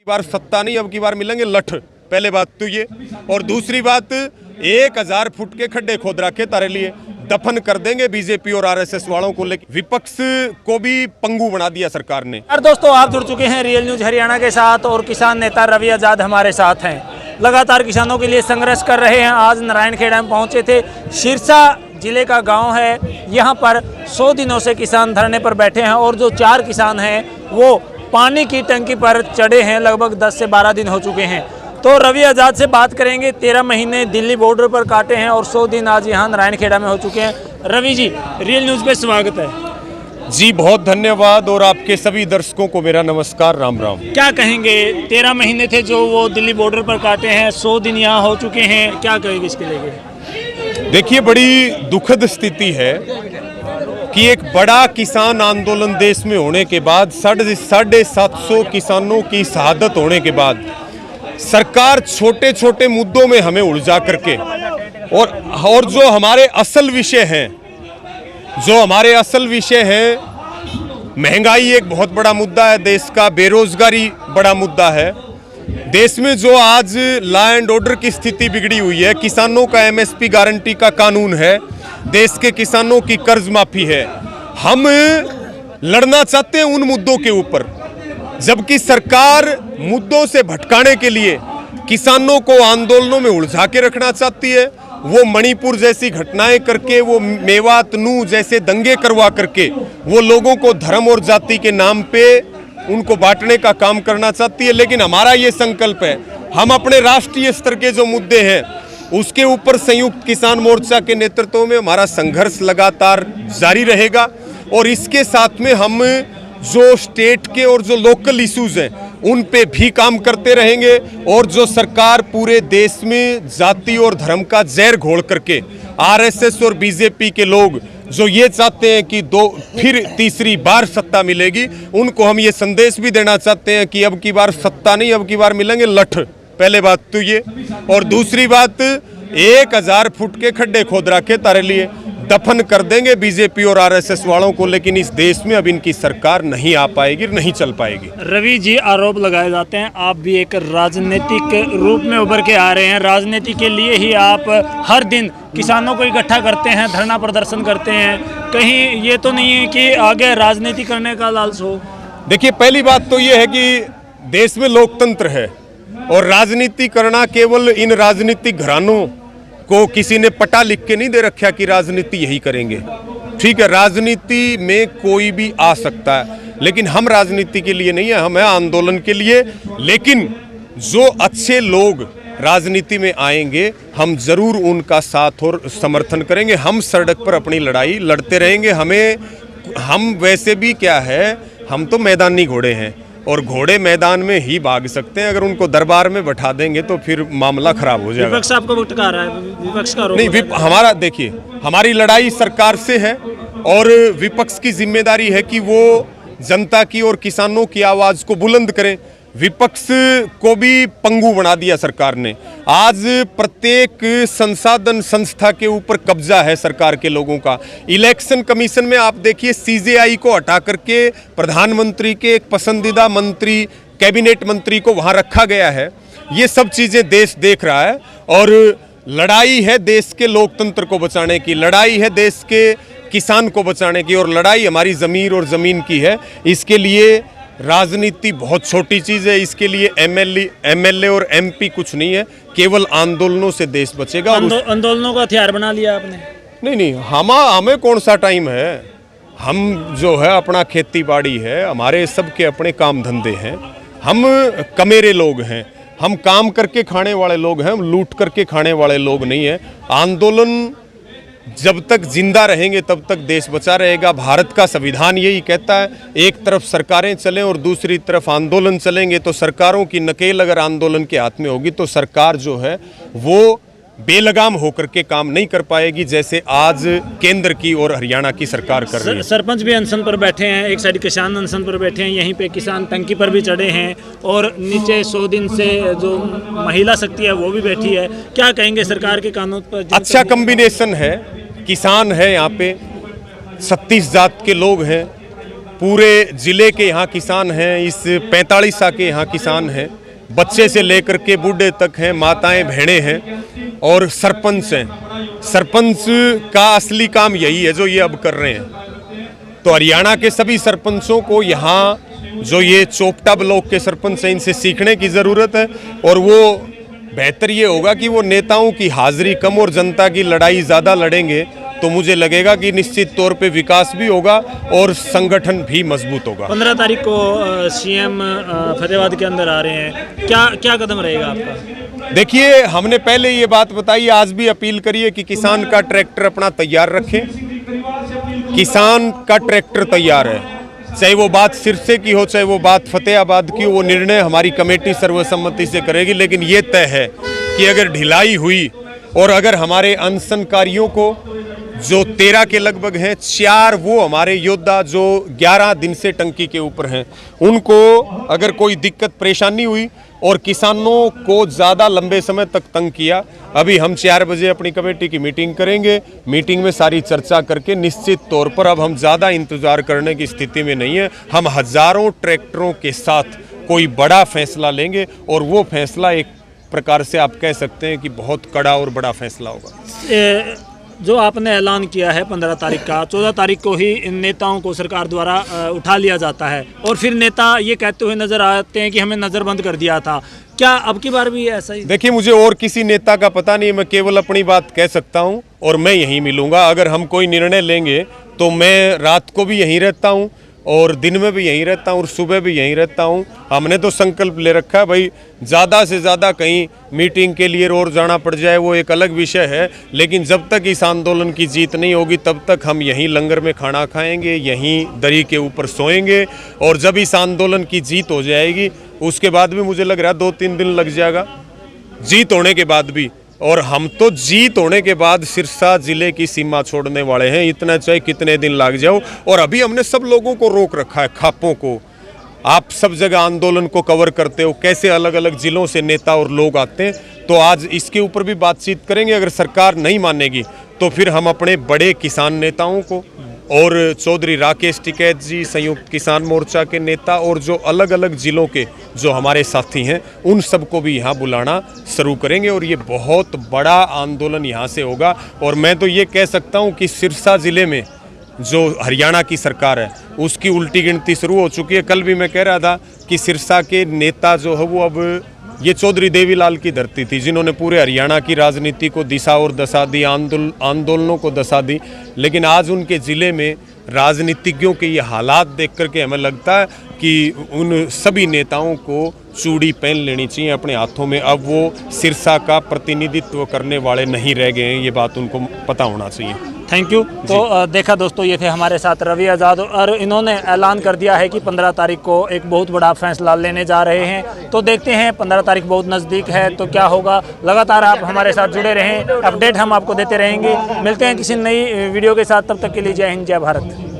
बार सत्ता नहीं, अब की बार मिलेंगे लठ। पहले बात तो ये, और दूसरी बात 1000 फुट के खड्डे खोद रखे तारे लिए, दफन कर देंगे बीजेपी और आरएसएस वालों को। लेकिन विपक्ष को भी पंगु बना दिया सरकार ने। और दोस्तों, आप जुड़ चुके हैं रियल न्यूज हरियाणा के साथ और किसान नेता रवि आजाद हमारे साथ हैं। लगातार किसानों के लिए संघर्ष कर रहे हैं। आज नारायणखेड़ा में पहुंचे थे। सिरसा जिले का गांव है। यहां पर 100 दिनों से किसान धरने पर बैठे हैं और जो 4 किसान हैं वो पानी की टंकी पर चढ़े हैं। लगभग 10 से 12 दिन हो चुके हैं। तो रवि आजाद से बात करेंगे। 13 महीने दिल्ली बॉर्डर पर काटे हैं और 100 दिन आज यहाँ नारायणखेड़ा में हो चुके हैं। रवि जी, रियल न्यूज़ पे स्वागत है जी। बहुत धन्यवाद और आपके सभी दर्शकों को मेरा नमस्कार, राम राम। क्या कहेंगे? 13 महीने थे जो वो दिल्ली बॉर्डर पर काटे हैं, 100 दिन यहाँ हो चुके हैं, क्या कहेंगे इसके लेके? देखिए, बड़ी दुखद स्थिति है कि एक बड़ा किसान आंदोलन देश में होने के बाद 750 किसानों की शहादत होने के बाद सरकार छोटे छोटे मुद्दों में हमें उलझा करके और जो हमारे असल विषय हैं, महंगाई एक बहुत बड़ा मुद्दा है देश का, बेरोजगारी बड़ा मुद्दा है देश में। जो आज लॉ एंड ऑर्डर की स्थिति बिगड़ी हुई है, किसानों का एमएसपी गारंटी का कानून है, देश के किसानों की कर्ज माफी है। हम लड़ना चाहते हैं उन मुद्दों के ऊपर, जबकि सरकार मुद्दों से भटकाने के लिए किसानों को आंदोलनों में उलझा के रखना चाहती है। वो मणिपुर जैसी घटनाएं करके, वो मेवात नू जैसे दंगे करवा करके वो लोगों को धर्म और जाति के नाम पे उनको बांटने का काम करना चाहती है। लेकिन हमारा ये संकल्प है, हम अपने राष्ट्रीय स्तर के जो मुद्दे हैं उसके ऊपर संयुक्त किसान मोर्चा के नेतृत्व में हमारा संघर्ष लगातार जारी रहेगा। और इसके साथ में हम जो स्टेट के और जो लोकल इश्यूज हैं उन पे भी काम करते रहेंगे। और जो सरकार पूरे देश में जाति और धर्म का जहर घोल करके आरएसएस और बीजेपी के लोग जो ये चाहते हैं कि फिर तीसरी बार सत्ता मिलेगी, उनको हम ये संदेश भी देना चाहते हैं कि अब की बार सत्ता नहीं, अब की बार मिलेंगे लठ। पहले बात तो ये, और दूसरी बात 1000 फुट के खड्डे खोद रखे तारे लिए, दफन कर देंगे बीजेपी और आरएसएस वालों को। लेकिन इस देश में अब इनकी सरकार नहीं आ पाएगी, नहीं चल पाएगी। रवि जी, आरोप लगाए जाते हैं आप भी एक राजनीतिक रूप में उभर के आ रहे हैं। राजनीति के लिए ही आप हर दिन किसानों को इकट्ठा करते हैं, धरना प्रदर्शन करते हैं। कहीं ये तो नहीं है कि आगे राजनीति करने का लालच हो? देखिए, पहली बात तो ये है कि देश में लोकतंत्र है और राजनीति करना केवल इन राजनीतिक घरानों को किसी ने पटा लिख के नहीं दे रखा कि राजनीति यही करेंगे। ठीक है, राजनीति में कोई भी आ सकता है, लेकिन हम राजनीति के लिए नहीं है, हम है आंदोलन के लिए। लेकिन जो अच्छे लोग राजनीति में आएंगे, हम जरूर उनका साथ और समर्थन करेंगे। हम सड़क पर अपनी लड़ाई लड़ते रहेंगे। हम वैसे भी क्या है, हम तो मैदानी घोड़े हैं और घोड़े मैदान में ही भाग सकते हैं। अगर उनको दरबार में बैठा देंगे तो फिर मामला खराब हो जाएगा। विपक्ष आपको भटका रहा है, विपक्ष का नहीं, हमारा देखिए, हमारी लड़ाई सरकार से है और विपक्ष की जिम्मेदारी है कि वो जनता की और किसानों की आवाज को बुलंद करें। विपक्ष को भी पंगु बना दिया सरकार ने। आज प्रत्येक संसाधन संस्था के ऊपर कब्जा है सरकार के लोगों का। इलेक्शन कमीशन में आप देखिए, सीजेआई को हटा करके प्रधानमंत्री के एक पसंदीदा मंत्री, कैबिनेट मंत्री को वहां रखा गया है। ये सब चीजें देश देख रहा है और लड़ाई है देश के लोकतंत्र को बचाने की, लड़ाई है देश के किसान को बचाने की, और लड़ाई हमारी जमीर और जमीन की है। इसके लिए राजनीति बहुत छोटी चीज़ है। इसके लिए एमएलए और एमपी कुछ नहीं है। केवल आंदोलनों से देश बचेगा। आंदोलनों का हथियार बना लिया आपने? नहीं, हमें कौन सा टाइम है। हम जो है अपना खेती बाड़ी है, हमारे सबके अपने काम धंधे हैं। हम कमेरे लोग हैं, हम काम करके खाने वाले लोग हैं, हम लूट करके खाने वाले लोग नहीं हैं। आंदोलन जब तक जिंदा रहेंगे तब तक देश बचा रहेगा। भारत का संविधान यही कहता है, एक तरफ सरकारें चलें और दूसरी तरफ आंदोलन चलेंगे। तो सरकारों की नकेल अगर आंदोलन के हाथ में होगी तो सरकार जो है वो बेलगाम होकर के काम नहीं कर पाएगी, जैसे आज केंद्र की और हरियाणा की सरकार कर रही है। सरपंच भी अनशन पर बैठे हैं, एक साइड किसान अनशन पर बैठे हैं, यहीं पे किसान टंकी पर भी चढ़े हैं और नीचे 100 दिन से जो महिला शक्ति है वो भी बैठी है। क्या कहेंगे सरकार के कानून पर? अच्छा कॉम्बिनेशन है, किसान है यहाँ पे, 36 जात के लोग हैं, पूरे ज़िले के यहाँ किसान हैं, इस 45 के यहाँ किसान हैं, बच्चे से लेकर के बूढ़े तक हैं, माताएं बहनें हैं और सरपंच हैं। सरपंच का असली काम यही है जो ये अब कर रहे हैं। तो हरियाणा के सभी सरपंचों को यहाँ जो ये चोपटा ब्लॉक के सरपंच हैं इनसे सीखने की ज़रूरत है, और वो बेहतर ये होगा कि वो नेताओं की हाजिरी कम और जनता की लड़ाई ज़्यादा लड़ेंगे तो मुझे लगेगा कि निश्चित तौर पे विकास भी होगा और संगठन भी मजबूत होगा। 15 तारीख को सीएम फतेहाबाद के अंदर आ रहे हैं, क्या कदम रहेगा आपका? देखिए, हमने पहले ये बात बताई, आज भी अपील करिए कि किसान का ट्रैक्टर अपना तैयार रखें। किसान का ट्रैक्टर तैयार है, चाहे वो बात सिरसे की हो चाहे वो बात फतेहाबाद की, वो निर्णय हमारी कमेटी सर्वसम्मति से करेगी। लेकिन ये तय है कि अगर ढिलाई हुई और अगर हमारे अनशनकारियों को जो 13 के लगभग हैं, 4 वो हमारे योद्धा जो 11 दिन से टंकी के ऊपर हैं, उनको अगर कोई दिक्कत परेशानी हुई और किसानों को ज़्यादा लंबे समय तक तंग किया, अभी हम 4 बजे अपनी कमेटी की मीटिंग करेंगे। मीटिंग में सारी चर्चा करके निश्चित तौर पर अब हम ज़्यादा इंतज़ार करने की स्थिति में नहीं है। हम हज़ारों ट्रैक्टरों के साथ कोई बड़ा फैसला लेंगे और वो फैसला एक प्रकार से आप कह सकते हैं कि बहुत कड़ा और बड़ा फैसला होगा। जो आपने ऐलान किया है 15 तारीख का, 14 तारीख को ही इन नेताओं को सरकार द्वारा उठा लिया जाता है और फिर नेता ये कहते हुए नजर आते हैं कि हमें नज़रबंद कर दिया था। क्या अब की बार भी ऐसा ही? देखिए, मुझे और किसी नेता का पता नहीं, मैं केवल अपनी बात कह सकता हूं और मैं यहीं मिलूंगा। अगर हम कोई निर्णय लेंगे तो मैं रात को भी यहीं रहता हूं और दिन में भी यहीं रहता हूं और सुबह भी यहीं रहता हूं। हमने तो संकल्प ले रखा है भाई, ज़्यादा से ज़्यादा कहीं मीटिंग के लिए और जाना पड़ जाए वो एक अलग विषय है, लेकिन जब तक इस आंदोलन की जीत नहीं होगी तब तक हम यहीं लंगर में खाना खाएंगे, यहीं दरी के ऊपर सोएंगे। और जब इस आंदोलन की जीत हो जाएगी उसके बाद भी मुझे लग रहा है 2-3 दिन लग जाएगा जीत होने के बाद भी। और हम तो जीत होने के बाद सिरसा जिले की सीमा छोड़ने वाले हैं, इतना चाहे कितने दिन लग जाओ। और अभी हमने सब लोगों को रोक रखा है, खापों को। आप सब जगह आंदोलन को कवर करते हो, कैसे अलग अलग जिलों से नेता और लोग आते हैं, तो आज इसके ऊपर भी बातचीत करेंगे। अगर सरकार नहीं मानेगी तो फिर हम अपने बड़े किसान नेताओं को और चौधरी राकेश टिकैत जी, संयुक्त किसान मोर्चा के नेता और जो अलग अलग जिलों के जो हमारे साथी हैं उन सबको भी यहाँ बुलाना शुरू करेंगे और ये बहुत बड़ा आंदोलन यहाँ से होगा। और मैं तो ये कह सकता हूँ कि सिरसा ज़िले में जो हरियाणा की सरकार है उसकी उल्टी गिनती शुरू हो चुकी है। कल भी मैं कह रहा था कि सिरसा के नेता जो है वो अब, ये चौधरी देवीलाल की धरती थी जिन्होंने पूरे हरियाणा की राजनीति को दिशा और दशा दी, आंदोलनों को दशा दी। लेकिन आज उनके ज़िले में राजनीतिज्ञों के ये हालात देख करके हमें लगता है कि उन सभी नेताओं को चूड़ी पहन लेनी चाहिए अपने हाथों में। अब वो सिरसा का प्रतिनिधित्व करने वाले नहीं रह गए हैं, ये बात उनको पता होना चाहिए। Thank you. तो देखा दोस्तों, ये थे हमारे साथ रवि आज़ाद और इन्होंने ऐलान कर दिया है कि 15 तारीख को एक बहुत बड़ा फैसला लेने जा रहे हैं। तो देखते हैं, 15 तारीख बहुत नज़दीक है तो क्या होगा। लगातार आप हमारे साथ जुड़े रहें, अपडेट हम आपको देते रहेंगे। मिलते हैं किसी नई वीडियो के साथ, तब तक के लिए जय हिंद, जय भारत।